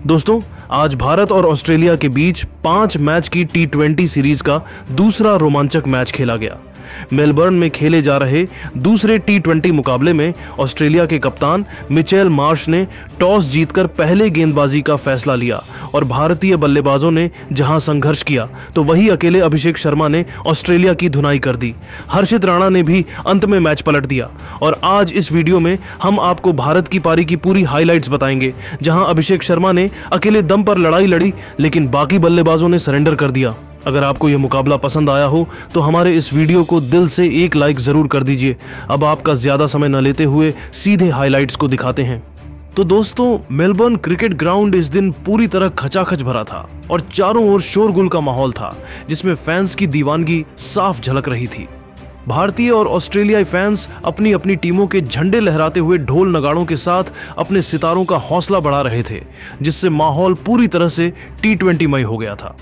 दोस्तों, आज भारत और ऑस्ट्रेलिया के बीच 5 मैच की T20 सीरीज का दूसरा रोमांचक मैच खेला गया। मेलबर्न में खेले जा रहे दूसरे T20 मुकाबले में ऑस्ट्रेलिया के कप्तान मिचेल मार्श ने टॉस जीतकर पहले गेंदबाजी का फैसला लिया और भारतीय बल्लेबाजों ने जहां संघर्ष किया तो वही अकेले अभिषेक शर्मा ने ऑस्ट्रेलिया की धुनाई कर दी। हर्षित राणा ने भी अंत में मैच पलट दिया और आज इस वीडियो में हम आपको भारत की पारी की पूरी हाइलाइट्स बताएंगे, जहां अभिषेक शर्मा ने अकेले दम पर लड़ाई लड़ी लेकिन बाकी बल्लेबाजों ने सरेंडर कर दिया। अगर आपको यह मुकाबला पसंद आया हो तो हमारे इस वीडियो को दिल से एक लाइक जरूर कर दीजिए। अब आपका ज्यादा समय न लेते हुए सीधे हाइलाइट्स को दिखाते हैं। तो दोस्तों, मेलबर्न क्रिकेट ग्राउंड इस दिन पूरी तरह खचाखच भरा था और चारों ओर शोरगुल का माहौल था, जिसमें फैंस की दीवानगी साफ झलक रही थी। भारतीय और ऑस्ट्रेलियाई फैंस अपनी अपनी टीमों के झंडे लहराते हुए ढोल नगाड़ों के साथ अपने सितारों का हौसला बढ़ा रहे थे, जिससे माहौल पूरी तरह से T20 मय हो गया था।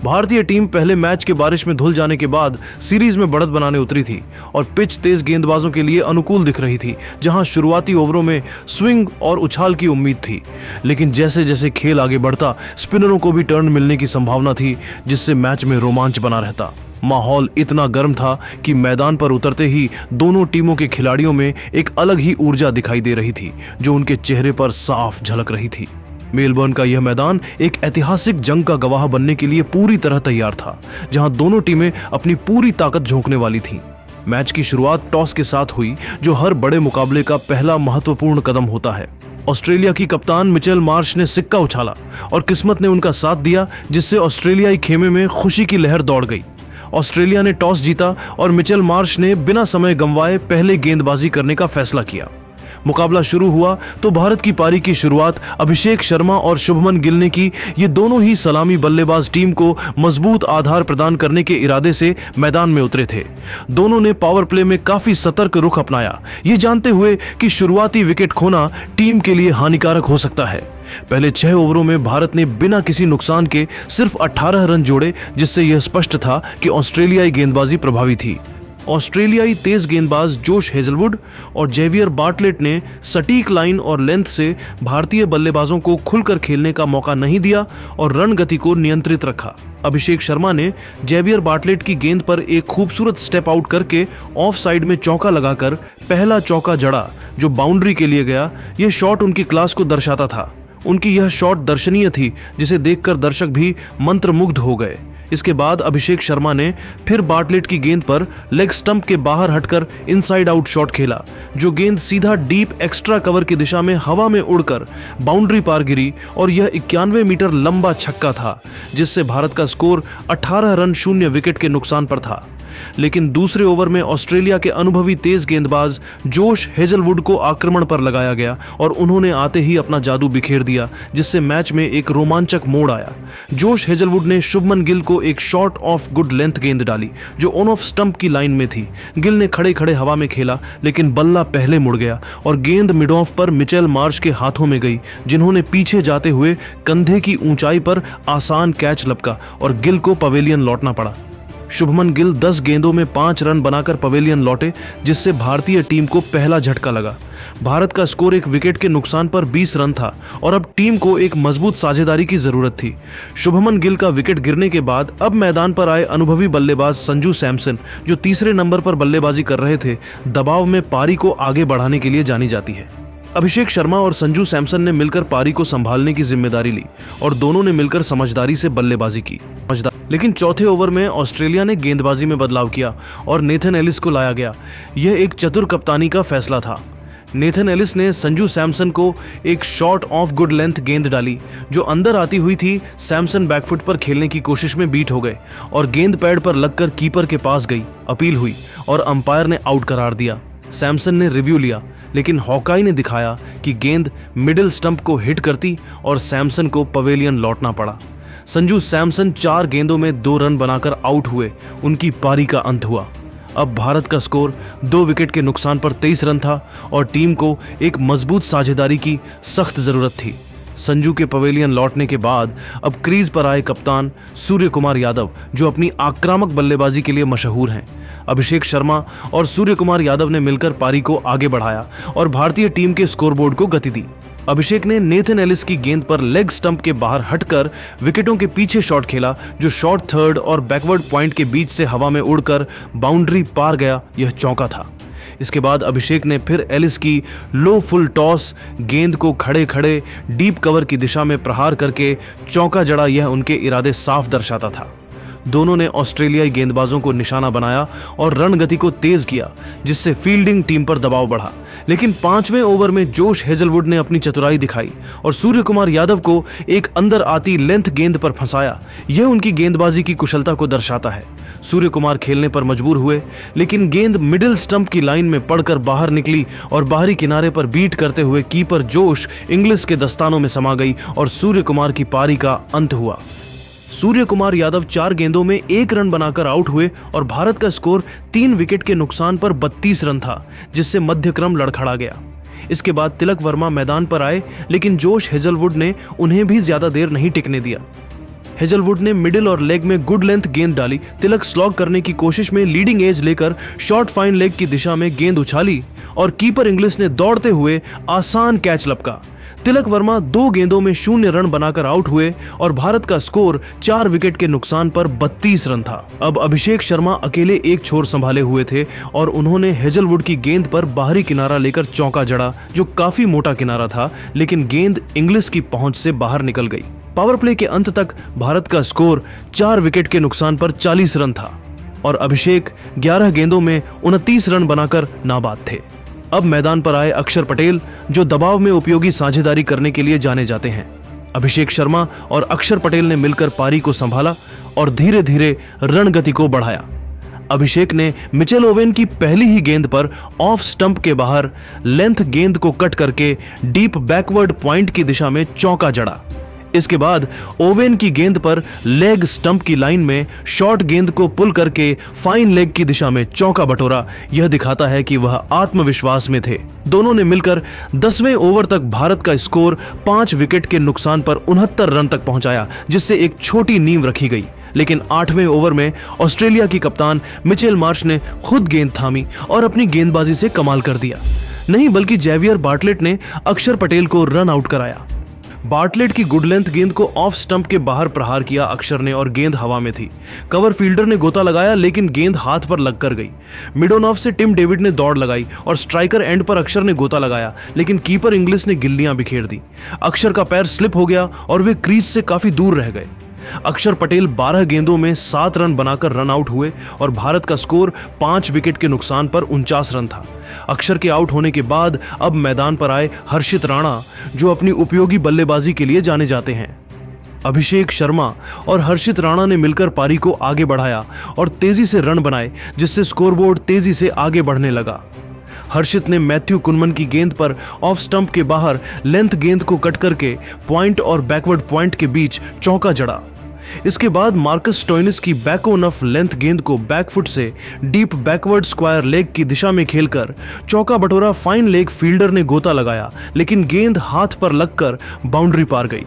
भारतीय टीम पहले मैच के बारिश में धुल जाने के बाद सीरीज में बढ़त बनाने उतरी थी और पिच तेज गेंदबाजों के लिए अनुकूल दिख रही थी, जहां शुरुआती ओवरों में स्विंग और उछाल की उम्मीद थी। लेकिन जैसे जैसे खेल आगे बढ़ता, स्पिनरों को भी टर्न मिलने की संभावना थी, जिससे मैच में रोमांच बना रहता। माहौल इतना गर्म था कि मैदान पर उतरते ही दोनों टीमों के खिलाड़ियों में एक अलग ही ऊर्जा दिखाई दे रही थी, जो उनके चेहरे पर साफ झलक रही थी। मेलबर्न का यह मैदान एक ऐतिहासिक जंग का गवाह बनने के लिए पूरी तरह तैयार था, जहां दोनों टीमें अपनी पूरी ताकत झोंकने वाली थीं। मैच की शुरुआत टॉस के साथ हुई, जो हर बड़े मुकाबले का पहला महत्वपूर्ण कदम होता है। ऑस्ट्रेलिया की कप्तान मिचेल मार्श ने सिक्का उछाला और किस्मत ने उनका साथ दिया, जिससे ऑस्ट्रेलियाई खेमे में खुशी की लहर दौड़ गई। ऑस्ट्रेलिया ने टॉस जीता और मिचेल मार्श ने बिना समय गंवाए पहले गेंदबाजी करने का फैसला किया। मुकाबला शुरू हुआ तो भारत की पारी की शुरुआत अभिषेक शर्मा और शुभमन गिल ने की। ये दोनों ही सलामी बल्लेबाज टीम को मजबूत आधार प्रदान करने के इरादे से मैदान में उतरे थे। दोनों ने पावर प्ले में काफी सतर्क रुख अपनाया, ये जानते हुए कि शुरुआती विकेट खोना टीम के लिए हानिकारक हो सकता है। पहले 6 ओवरों में भारत ने बिना किसी नुकसान के सिर्फ 18 रन जोड़े, जिससे यह स्पष्ट था कि ऑस्ट्रेलियाई गेंदबाजी प्रभावी थी। ऑस्ट्रेलियाई तेज गेंदबाज जोश हेजलवुड और जेवियर बार्टलेट ने सटीक लाइन और लेंथ से भारतीय बल्लेबाजों को खुलकर खेलने का मौका नहीं दिया और रन गति को नियंत्रित रखा। अभिषेक शर्मा ने जेवियर बार्टलेट की गेंद पर एक खूबसूरत स्टेप आउट करके ऑफ साइड में चौका लगाकर पहला चौका जड़ा, जो बाउंड्री के लिए गया। यह शॉट उनकी क्लास को दर्शाता था। उनकी यह शॉट दर्शनीय थी, जिसे देखकर दर्शक भी मंत्रमुग्ध हो गए। इसके बाद अभिषेक शर्मा ने फिर बार्टलेट की गेंद पर लेग स्टंप के बाहर हटकर इनसाइड आउट शॉट खेला, जो गेंद सीधा डीप एक्स्ट्रा कवर की दिशा में हवा में उड़कर बाउंड्री पार गिरी और यह 91 मीटर लंबा छक्का था, जिससे भारत का स्कोर 18 रन 0 विकेट के नुकसान पर था। लेकिन दूसरे ओवर में ऑस्ट्रेलिया के अनुभवी तेज गेंदबाज जोश हेजलवुड को आक्रमण पर लगाया गया और उन्होंने आते ही अपना जादू बिखेर दिया, जिससे मैच में एक रोमांचक मोड़ आया। जोश हेजलवुड ने शुभमन गिल को एक शॉर्ट ऑफ गुड लेंथ गेंद डाली, जो ऑन ऑफ स्टंप की लाइन में थी। गिल ने खड़े खड़े हवा में खेला, लेकिन बल्ला पहले मुड़ गया और गेंद मिड ऑफ पर मिचेल मार्श के हाथों में गई, जिन्होंने पीछे जाते हुए कंधे की ऊंचाई पर आसान कैच लपका और गिल को पवेलियन लौटना पड़ा। शुभमन गिल 10 गेंदों में 5 रन बनाकर पवेलियन लौटे, जिससे भारतीय टीम को पहला झटका लगा। भारत का स्कोर 1 विकेट के नुकसान पर 20 रन था और अब टीम को एक मजबूत साझेदारी की जरूरत थी। शुभमन गिल का विकेट गिरने के बाद अब मैदान पर आए अनुभवी बल्लेबाज संजू सैमसन, जो तीसरे नंबर पर बल्लेबाजी कर रहे थे, दबाव में पारी को आगे बढ़ाने के लिए जानी जाती है। अभिषेक शर्मा और संजू सैमसन ने मिलकर पारी को संभालने की जिम्मेदारी ली और दोनों ने मिलकर समझदारी से बल्लेबाजी की। लेकिन चौथे ओवर में ऑस्ट्रेलिया ने गेंदबाजी में बदलाव किया और नेथन एलिस को लाया गया। यह एक चतुर कप्तानी का फैसला था। नेथन एलिस ने संजू सैमसन को एक शॉर्ट ऑफ गुड लेंथ गेंद डाली, जो अंदर आती हुई थी। सैमसन बैकफुट पर खेलने की कोशिश में बीट हो गए और गेंद पैड पर लगकर कीपर के पास गई। अपील हुई और अंपायर ने आउट करार दिया। सैमसन ने रिव्यू लिया, लेकिन हॉकाई ने दिखाया कि गेंद मिडिल स्टंप को हिट करती और सैमसन को पवेलियन लौटना पड़ा। संजू सैमसन 4 गेंदों में 2 रन बनाकर आउट हुए। उनकी पारी का अंत हुआ। अब भारत का स्कोर 2 विकेट के नुकसान पर 23 रन था और टीम को एक मजबूत साझेदारी की सख्त जरूरत थी। संजू के पवेलियन लौटने के बाद अब क्रीज पर आए कप्तान सूर्य कुमार यादव, जो अपनी आक्रामक बल्लेबाजी के लिए मशहूर हैं। अभिषेक शर्मा और सूर्य कुमार यादव ने मिलकर पारी को आगे बढ़ाया और भारतीय टीम के स्कोरबोर्ड को गति दी। अभिषेक ने नेथन एलिस की गेंद पर लेग स्टंप के बाहर हटकर विकेटों के पीछे शॉट खेला, जो शॉर्ट थर्ड और बैकवर्ड पॉइंट के बीच से हवा में उड़कर बाउंड्री पार गया। यह चौका था। इसके बाद अभिषेक ने फिर एलिस की लो फुल टॉस गेंद को खड़े खड़े डीप कवर की दिशा में प्रहार करके चौका जड़ा। यह उनके इरादे साफ दर्शाता था। दोनों ने ऑस्ट्रेलियाई गेंदबाजों को निशाना बनाया और रन गति को तेज किया, जिससे फील्डिंग टीम पर दबाव बढ़ा। लेकिन 5वें ओवर में जोश हेजलवुड ने अपनी चतुराई दिखाई और सूर्य कुमार यादव को एक अंदर आती लेंथ गेंद पर फंसाया। यह उनकी गेंदबाजी की कुशलता को दर्शाता है। सूर्य कुमार खेलने पर मजबूर हुए, लेकिन गेंद मिडिल स्टंप की लाइन में पड़कर बाहर निकली और बाहरी किनारे पर बीट करते हुए कीपर जोश इंग्लिश के दस्तानों में समा गई और सूर्य कुमार की पारी का अंत हुआ। सूर्य कुमार यादव 4 गेंदों में 1 रन बनाकर आउट हुए और भारत का स्कोर 3 विकेट के नुकसान पर 32 रन था, जिससे मध्यक्रम लड़खड़ा गया। इसके बाद तिलक वर्मा मैदान पर आए, लेकिन जोश हेजलवुड ने उन्हें भी ज्यादा देर नहीं टिकने दिया। हेजलवुड ने मिडिल और लेग में गुड लेंथ गेंद डाली। तिलक स्लॉग करने की कोशिश में लीडिंग एज लेकर शॉर्ट फाइन लेग की दिशा में गेंद उछाली और कीपर इंग्लिश ने दौड़ते हुए आसान कैच लपका। तिलक वर्मा 2 गेंदों में 0 रन बनाकर आउट हुए और भारत का स्कोर 4 विकेट के नुकसान पर 32 रन था। अब अभिषेक शर्मा अकेले एक छोर संभाले हुए थे और उन्होंने हेजलवुड की गेंद पर बाहरी किनारा लेकर चौका जड़ा, जो काफी मोटा किनारा था, लेकिन गेंद इंग्लिश की पहुंच से बाहर निकल गई। पावर प्ले के अंत तक भारत का स्कोर 4 विकेट के नुकसान पर 40 रन था और अभिषेक 11 गेंदों में 29 रन बनाकर नाबाद थे। अब मैदान पर आए अक्षर पटेल, जो दबाव में उपयोगी साझेदारी करने के लिए जाने जाते हैं। अभिषेक शर्मा और अक्षर पटेल ने मिलकर पारी को संभाला और धीरे धीरे रन गति को बढ़ाया। अभिषेक ने मिचेल ओवेन की पहली ही गेंद पर ऑफ स्टंप के बाहर लेंथ गेंद को कट करके डीप बैकवर्ड पॉइंट की दिशा में चौका जड़ा। इसके बाद ओवेन की गेंद पर लेग स्टंप की लाइन में शॉर्ट गेंद को पुल करके फाइन लेग की दिशा में चौका बटोरा। यह दिखाता है कि वह आत्मविश्वास में थे। दोनों ने मिलकर 10वें ओवर तक भारत का स्कोर 5 विकेट के नुकसान पर 69 रन तक पहुंचाया, जिससे एक छोटी नींव रखी गई। लेकिन 8वें ओवर में ऑस्ट्रेलिया की कप्तान मिचेल मार्श ने खुद गेंद थामी और अपनी गेंदबाजी से कमाल कर दिया। नहीं, बल्कि जेवियर बार्टलेट ने अक्षर पटेल को रन आउट कराया। बार्टलेट की गुड लेंथ गेंद को ऑफ स्टंप के बाहर प्रहार किया अक्षर ने और गेंद हवा में थी। कवर फील्डर ने गोता लगाया, लेकिन गेंद हाथ पर लगकर गई। मिडन ऑफ से टिम डेविड ने दौड़ लगाई और स्ट्राइकर एंड पर अक्षर ने गोता लगाया, लेकिन कीपर इंग्लिश ने गिल्लियां बिखेर दी। अक्षर का पैर स्लिप हो गया और वे क्रीज से काफी दूर रह गए। अक्षर पटेल 12 गेंदों में 7 रन बनाकर रन आउट हुए और भारत का स्कोर 5 विकेट के नुकसान पर 49 रन था। अक्षर के आउट होने के बाद अब मैदान पर आए हर्षित राणा, जो अपनी उपयोगी बल्लेबाजी के लिए जाने जाते हैं। अभिषेक शर्मा और हर्षित राणा ने मिलकर पारी को आगे बढ़ाया और तेजी से रन बनाए, जिससे स्कोरबोर्ड तेजी से आगे बढ़ने लगा। हर्षित ने मैथ्यू कुनमन की गेंद पर ऑफ स्टंप के बाहर लेंथ गेंद को कट करके पॉइंट और बैकवर्ड पॉइंट के बीच चौका जड़ा। इसके बाद मार्कस स्टोइनिस की बैक ऑन ऑफ लेंथ गेंद को बैकफुट से डीप बैकवर्ड स्क्वायर लेग की दिशा में खेलकर चौका बटोरा। फाइन लेग फील्डर ने गोता लगाया, लेकिन गेंद हाथ पर लगकर बाउंड्री पार गई।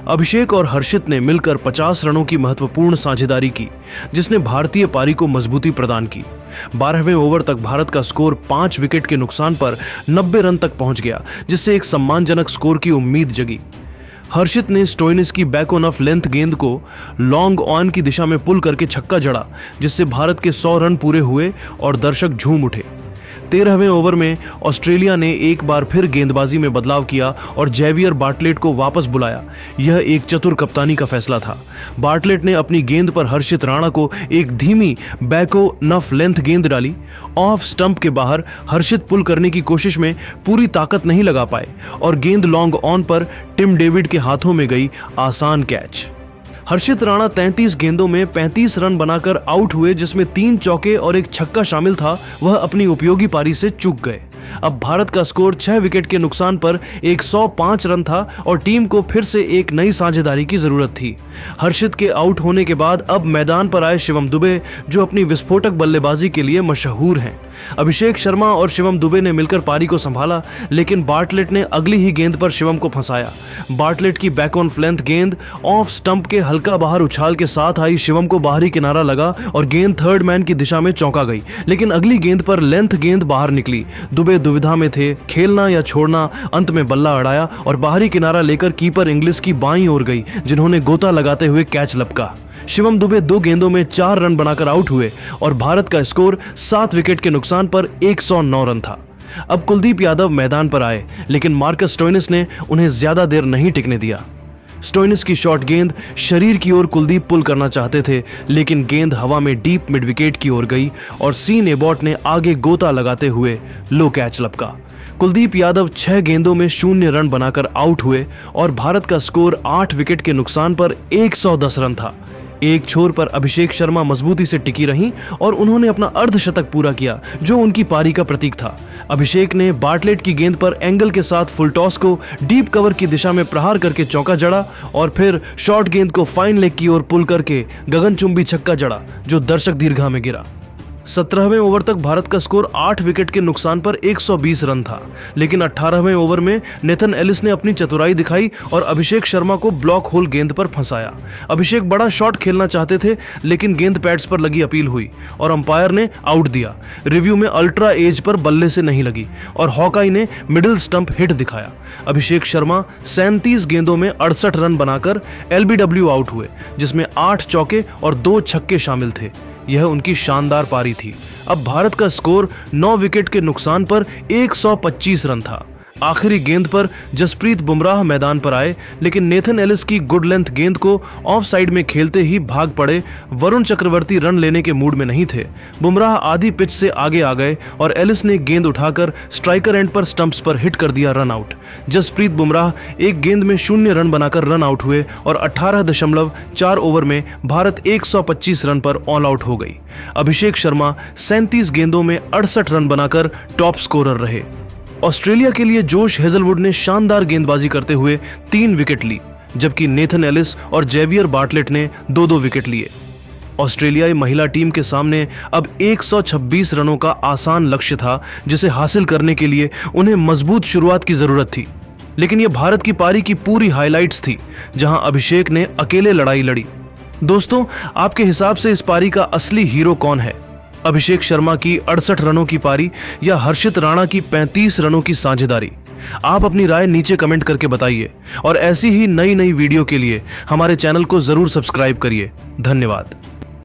अभिषेक और हर्षित ने मिलकर 50 रनों की महत्वपूर्ण साझेदारी की, जिसने भारतीय पारी को मजबूती प्रदान की। 12वें ओवर तक भारत का स्कोर 5 विकेट के नुकसान पर 90 रन तक पहुंच गया, जिससे एक सम्मानजनक स्कोर की उम्मीद जगी। हर्षित ने स्टोइनिस की बैक ऑन ऑफ लेंथ गेंद को लॉन्ग ऑन की दिशा में पुल करके छक्का जड़ा, जिससे भारत के 100 रन पूरे हुए और दर्शक झूम उठे। 13वें ओवर में ऑस्ट्रेलिया ने एक बार फिर गेंदबाजी में बदलाव किया और जेवियर बार्टलेट को वापस बुलाया। यह एक चतुर कप्तानी का फैसला था। बार्टलेट ने अपनी गेंद पर हर्षित राणा को एक धीमी बैको नफ लेंथ गेंद डाली। ऑफ स्टंप के बाहर हर्षित पुल करने की कोशिश में पूरी ताकत नहीं लगा पाए और गेंद लॉन्ग ऑन पर टिम डेविड के हाथों में गई। आसान कैच। हर्षित राणा 33 गेंदों में 35 रन बनाकर आउट हुए, जिसमें 3 चौके और एक छक्का शामिल था। वह अपनी उपयोगी पारी से चूक गए। अब भारत का स्कोर 6 विकेट के नुकसान पर 105 रन था और टीम को फिर से एक नई साझेदारी की जरूरत थी। हर्षित के आउट होने के बाद अब मैदान पर आए शिवम दुबे, जो अपनी विस्फोटक बल्लेबाजी के लिए मशहूर हैं। अभिषेक शर्मा और शिवम दुबे ने मिलकर पारी को संभाला, लेकिन बार्टलेट ने अगली ही गेंद पर शिवम को फंसाया। बार्टलेट की बैक ऑन फ्लेंथ गेंद ऑफ स्टंप के हल्का बाहर उछाल के साथ आई, शिवम को बाहरी किनारा लगा और गेंद थर्ड मैन की दिशा में चौंका गई, लेकिन अगली गेंद पर लेंथ गेंद बाहर निकली। दुबे दुविधा में थे, खेलना या छोड़ना। अंत में बल्ला अड़ाया और बाहरी किनारा लेकर कीपर इंग्लिश की बाईं ओर गई, जिन्होंने गोता लगाते हुए कैच लपका। शिवम दुबे 2 गेंदों में 4 रन बनाकर आउट हुए और भारत का स्कोर 7 विकेट के नुकसान पर 109 रन था। अब कुलदीप यादव मैदान पर आए, लेकिन मार्कस स्टोइनिस ने उन्हें ज्यादा देर नहीं टिकने दिया। स्टोइनिस की शॉट गेंद शरीर की ओर कुलदीप पुल करना चाहते थे, लेकिन गेंद हवा में डीप मिड विकेट की ओर गई और सीन एबॉट ने आगे गोता लगाते हुए लो कैच लपका। कुलदीप यादव 6 गेंदों में 0 रन बनाकर आउट हुए और भारत का स्कोर 8 विकेट के नुकसान पर 110 रन था। एक छोर पर अभिषेक शर्मा मजबूती से टिकी रहीं और उन्होंने अपना अर्धशतक पूरा किया, जो उनकी पारी का प्रतीक था। अभिषेक ने बार्टलेट की गेंद पर एंगल के साथ फुल टॉस को डीप कवर की दिशा में प्रहार करके चौका जड़ा और फिर शॉर्ट गेंद को फाइन लेग की ओर पुल करके गगनचुंबी छक्का जड़ा, जो दर्शक दीर्घा में गिरा। 17वें ओवर तक भारत का स्कोर 8 विकेट के नुकसान पर 120 रन था, लेकिन 18वें ओवर में नेथन एलिस ने अपनी चतुराई दिखाई और अभिषेक शर्मा को ब्लॉक होल गेंद पर फंसाया। अभिषेक बड़ा शॉट खेलना चाहते थे, लेकिन गेंद पैड्स पर लगी अपील हुई और अंपायर ने आउट दिया। रिव्यू में अल्ट्रा एज पर बल्ले से नहीं लगी और हॉकाई ने मिडिल स्टंप हिट दिखाया। अभिषेक शर्मा 37 गेंदों में 68 रन बनाकर LBW आउट हुए, जिसमें 8 चौके और 2 छक्के शामिल थे। यह उनकी शानदार पारी थी। अब भारत का स्कोर 9 विकेट के नुकसान पर 125 रन था। आखिरी गेंद पर जसप्रीत बुमराह मैदान पर आए, लेकिन नेथन एलिस की गुड लेंथ गेंद को ऑफ साइड में खेलते ही भाग पड़े। वरुण चक्रवर्ती रन लेने के मूड में नहीं थे। बुमराह आधी पिच से आगे आ गए और एलिस ने गेंद उठाकर स्ट्राइकर एंड पर स्टंप्स पर हिट कर दिया, रन आउट। जसप्रीत बुमराह एक गेंद में 0 रन बनाकर रन आउट हुए और 18.4 ओवर में भारत 125 रन पर ऑल आउट हो गई। अभिषेक शर्मा 37 गेंदों में 68 रन बनाकर टॉप स्कोरर रहे। ऑस्ट्रेलिया के लिए जोश हेजलवुड ने शानदार गेंदबाजी करते हुए 3 विकेट ली, जबकि नेथन एलिस और जेवियर बार्टलेट ने 2-2 विकेट लिए। ऑस्ट्रेलियाई महिला टीम के सामने अब 126 रनों का आसान लक्ष्य था, जिसे हासिल करने के लिए उन्हें मजबूत शुरुआत की जरूरत थी। लेकिन यह भारत की पारी की पूरी हाइलाइट्स थी, जहां अभिषेक ने अकेले लड़ाई लड़ी। दोस्तों, आपके हिसाब से इस पारी का असली हीरो कौन है? अभिषेक शर्मा की 68 रनों की पारी या हर्षित राणा की 35 रनों की साझेदारी? आप अपनी राय नीचे कमेंट करके बताइए और ऐसी ही नई वीडियो के लिए हमारे चैनल को जरूर सब्सक्राइब करिए। धन्यवाद।